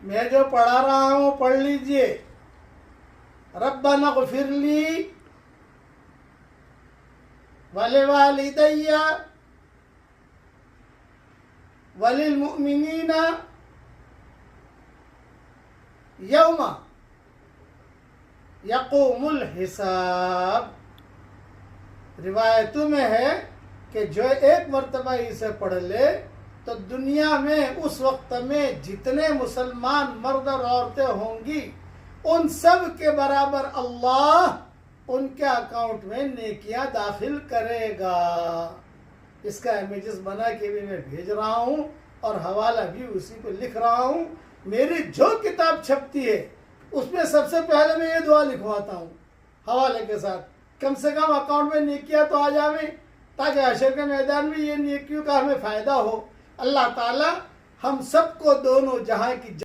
मैं जो पढ़ा रहा हूं पढ़ लीजिए। रब्बना ग़फ़िरली वलिवालिदैया वलिलमुमिनीना यौमा यक़ूमुल हिसाब। रिवायतों में है कि जो एक मर्तबा इसे पढ़ ले तो दुनिया में उस वक्त में जितने मुसलमान मर्द और औरतें होंगी उन सब के बराबर अल्लाह उनके अकाउंट में नेकियां दाखिल करेगा। इसका इमेजेस बना के भी मैं भेज रहा हूँ और हवाला भी उसी पे लिख रहा हूँ। मेरी जो किताब छपती है उसमें सबसे पहले मैं ये दुआ लिखवाता हूँ हवाले के साथ, कम से कम अकाउंट में नेकियां तो आ जावे, ताकि हशर के मैदान में ये नेकियों का हमें फ़ायदा हो। अल्लाह ताला हम सबको दोनों जहां की